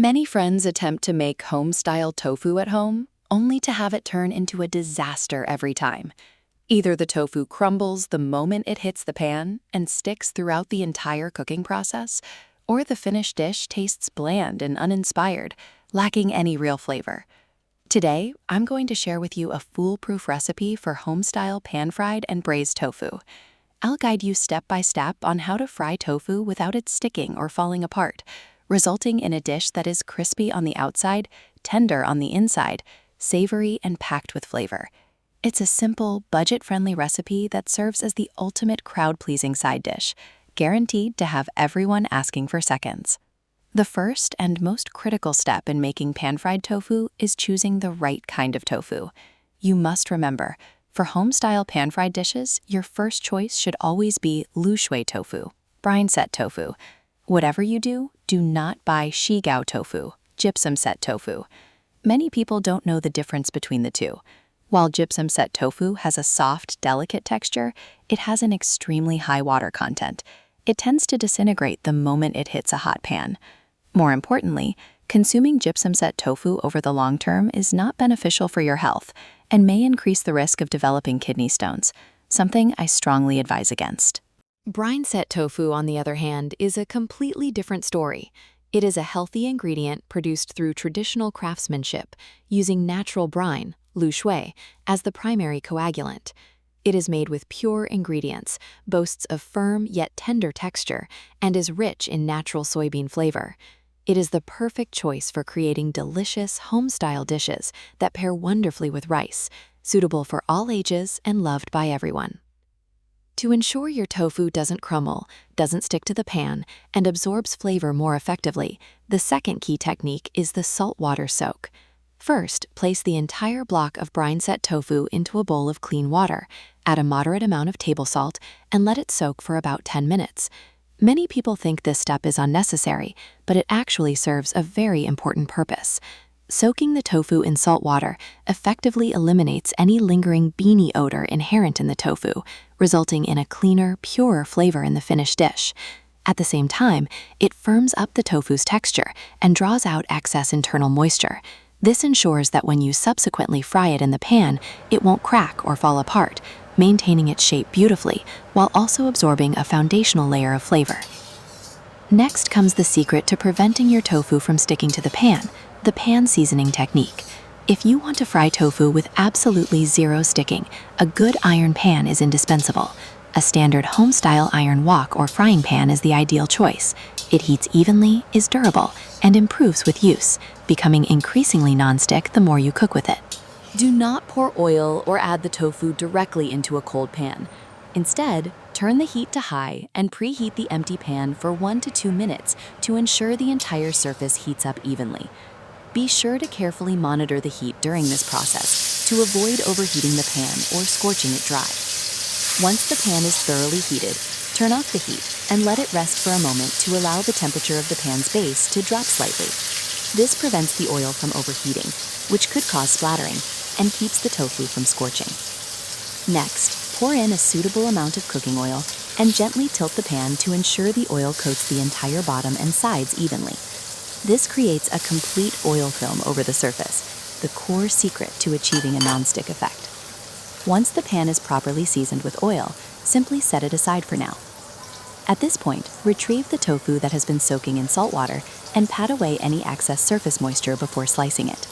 Many friends attempt to make home-style tofu at home, only to have it turn into a disaster every time. Either the tofu crumbles the moment it hits the pan and sticks throughout the entire cooking process, or the finished dish tastes bland and uninspired, lacking any real flavor. Today, I'm going to share with you a foolproof recipe for home-style pan-fried and braised tofu. I'll guide you step by step on how to fry tofu without it sticking or falling apart, resulting in a dish that is crispy on the outside, tender on the inside, savory and packed with flavor. It's a simple, budget-friendly recipe that serves as the ultimate crowd-pleasing side dish, guaranteed to have everyone asking for seconds. The first and most critical step in making pan-fried tofu is choosing the right kind of tofu. You must remember, for home-style pan-fried dishes, your first choice should always be lu shui tofu, brine-set tofu. Whatever you do not buy shigao tofu, gypsum-set tofu. Many people don't know the difference between the two. While gypsum-set tofu has a soft, delicate texture, it has an extremely high water content. It tends to disintegrate the moment it hits a hot pan. More importantly, consuming gypsum-set tofu over the long term is not beneficial for your health and may increase the risk of developing kidney stones, something I strongly advise against. Brine-set tofu, on the other hand, is a completely different story. It is a healthy ingredient produced through traditional craftsmanship, using natural brine, lu shui, as the primary coagulant. It is made with pure ingredients, boasts a firm yet tender texture, and is rich in natural soybean flavor. It is the perfect choice for creating delicious, home-style dishes that pair wonderfully with rice, suitable for all ages and loved by everyone. To ensure your tofu doesn't crumble, doesn't stick to the pan, and absorbs flavor more effectively, the second key technique is the saltwater soak. First, place the entire block of brine-set tofu into a bowl of clean water, add a moderate amount of table salt, and let it soak for about 10 minutes. Many people think this step is unnecessary, but it actually serves a very important purpose. Soaking the tofu in salt water effectively eliminates any lingering beany odor inherent in the tofu, resulting in a cleaner, purer flavor in the finished dish. At the same time, it firms up the tofu's texture and draws out excess internal moisture. This ensures that when you subsequently fry it in the pan, it won't crack or fall apart, maintaining its shape beautifully while also absorbing a foundational layer of flavor. Next comes the secret to preventing your tofu from sticking to the pan, the pan seasoning technique. If you want to fry tofu with absolutely zero sticking, a good iron pan is indispensable. A standard home-style iron wok or frying pan is the ideal choice. It heats evenly, is durable, and improves with use, becoming increasingly non-stick the more you cook with it. Do not pour oil or add the tofu directly into a cold pan. Instead, turn the heat to high and preheat the empty pan for 1 to 2 minutes to ensure the entire surface heats up evenly. Be sure to carefully monitor the heat during this process to avoid overheating the pan or scorching it dry. Once the pan is thoroughly heated, turn off the heat and let it rest for a moment to allow the temperature of the pan's base to drop slightly. This prevents the oil from overheating, which could cause splattering, and keeps the tofu from scorching. Next, pour in a suitable amount of cooking oil and gently tilt the pan to ensure the oil coats the entire bottom and sides evenly. This creates a complete oil film over the surface, the core secret to achieving a non-stick effect. Once the pan is properly seasoned with oil, simply set it aside for now. At this point, retrieve the tofu that has been soaking in salt water and pat away any excess surface moisture before slicing it.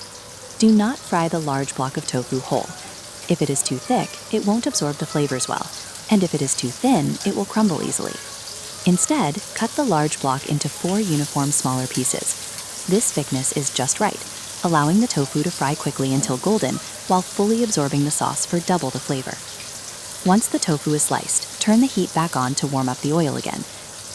Do not fry the large block of tofu whole. If it is too thick, it won't absorb the flavors well, and if it is too thin, it will crumble easily. Instead, cut the large block into 4 uniform smaller pieces. This thickness is just right, allowing the tofu to fry quickly until golden while fully absorbing the sauce for double the flavor. Once the tofu is sliced, turn the heat back on to warm up the oil again.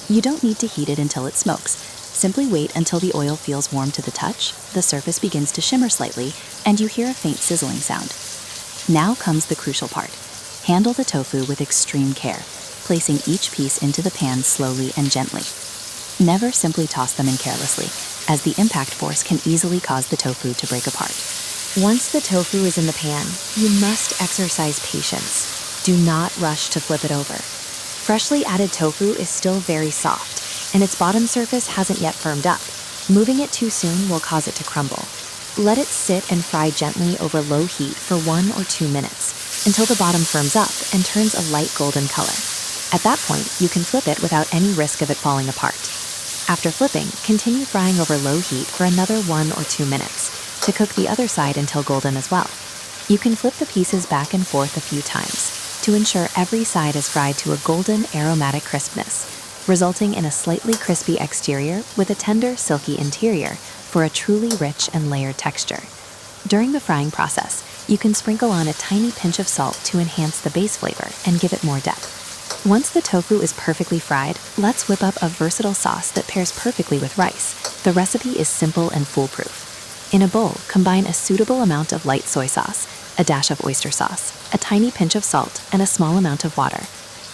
You don't need to heat it until it smokes. Simply wait until the oil feels warm to the touch, the surface begins to shimmer slightly, and you hear a faint sizzling sound. Now comes the crucial part. Handle the tofu with extreme care, placing each piece into the pan slowly and gently. Never simply toss them in carelessly, as the impact force can easily cause the tofu to break apart. Once the tofu is in the pan, you must exercise patience. Do not rush to flip it over. Freshly added tofu is still very soft, and its bottom surface hasn't yet firmed up. Moving it too soon will cause it to crumble. Let it sit and fry gently over low heat for 1 or 2 minutes until the bottom firms up and turns a light golden color. At that point, you can flip it without any risk of it falling apart. After flipping, continue frying over low heat for another 1 or 2 minutes to cook the other side until golden as well. You can flip the pieces back and forth a few times to ensure every side is fried to a golden, aromatic crispness, resulting in a slightly crispy exterior with a tender, silky interior for a truly rich and layered texture. During the frying process, you can sprinkle on a tiny pinch of salt to enhance the base flavor and give it more depth. Once the tofu is perfectly fried, let's whip up a versatile sauce that pairs perfectly with rice. The recipe is simple and foolproof. In a bowl, combine a suitable amount of light soy sauce, a dash of oyster sauce, a tiny pinch of salt, and a small amount of water.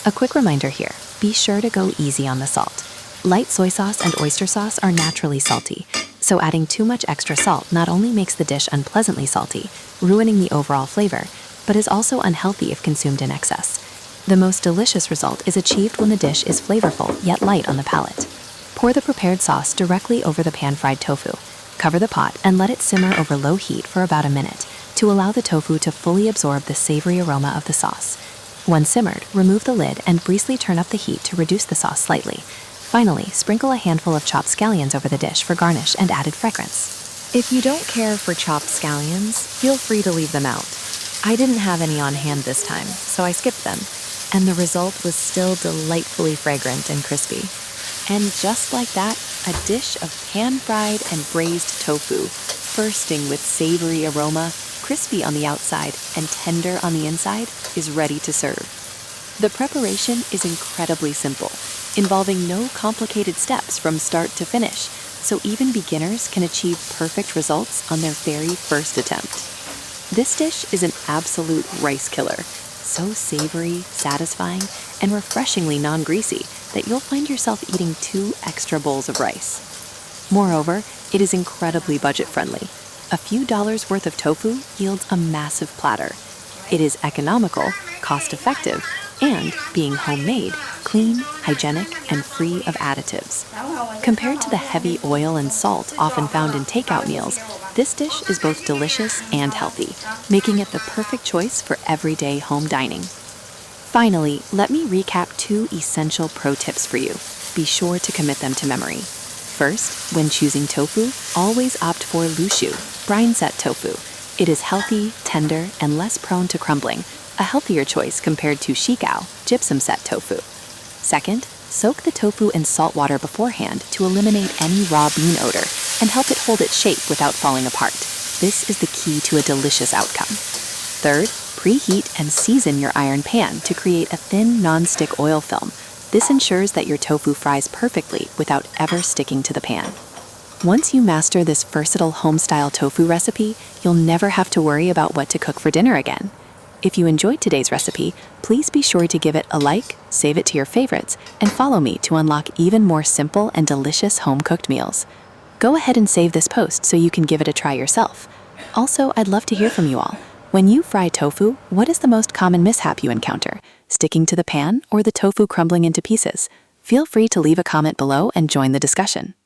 A quick reminder here, be sure to go easy on the salt. Light soy sauce and oyster sauce are naturally salty, so adding too much extra salt not only makes the dish unpleasantly salty, ruining the overall flavor, but is also unhealthy if consumed in excess. The most delicious result is achieved when the dish is flavorful yet light on the palate. Pour the prepared sauce directly over the pan-fried tofu. Cover the pot and let it simmer over low heat for about a minute to allow the tofu to fully absorb the savory aroma of the sauce. When simmered, remove the lid and briefly turn up the heat to reduce the sauce slightly. Finally, sprinkle a handful of chopped scallions over the dish for garnish and added fragrance. If you don't care for chopped scallions, feel free to leave them out. I didn't have any on hand this time, so I skipped them, and the result was still delightfully fragrant and crispy. And just like that, a dish of pan-fried and braised tofu, bursting with savory aroma, crispy on the outside and tender on the inside, is ready to serve. The preparation is incredibly simple, involving no complicated steps from start to finish, so even beginners can achieve perfect results on their very first attempt. This dish is an absolute rice killer, so savory, satisfying, and refreshingly non-greasy that you'll find yourself eating 2 extra bowls of rice. Moreover, it is incredibly budget-friendly. A few dollars worth of tofu yields a massive platter. It is economical, cost-effective, and, being homemade, clean, hygienic, and free of additives. Compared to the heavy oil and salt often found in takeout meals, this dish is both delicious and healthy, making it the perfect choice for everyday home dining. Finally, let me recap 2 essential pro tips for you. Be sure to commit them to memory. First, when choosing tofu, always opt for Lushu, Brine-Set Tofu. It is healthy, tender, and less prone to crumbling, a healthier choice compared to Shikao, Gypsum-set Tofu. Second, soak the tofu in salt water beforehand to eliminate any raw bean odor and help it hold its shape without falling apart. This is the key to a delicious outcome. Third, preheat and season your iron pan to create a thin non-stick oil film. This ensures that your tofu fries perfectly without ever sticking to the pan. Once you master this versatile home-style tofu recipe, you'll never have to worry about what to cook for dinner again. If you enjoyed today's recipe, please be sure to give it a like, save it to your favorites, and follow me to unlock even more simple and delicious home-cooked meals. Go ahead and save this post so you can give it a try yourself. Also, I'd love to hear from you all. When you fry tofu, what is the most common mishap you encounter? Sticking to the pan or the tofu crumbling into pieces? Feel free to leave a comment below and join the discussion.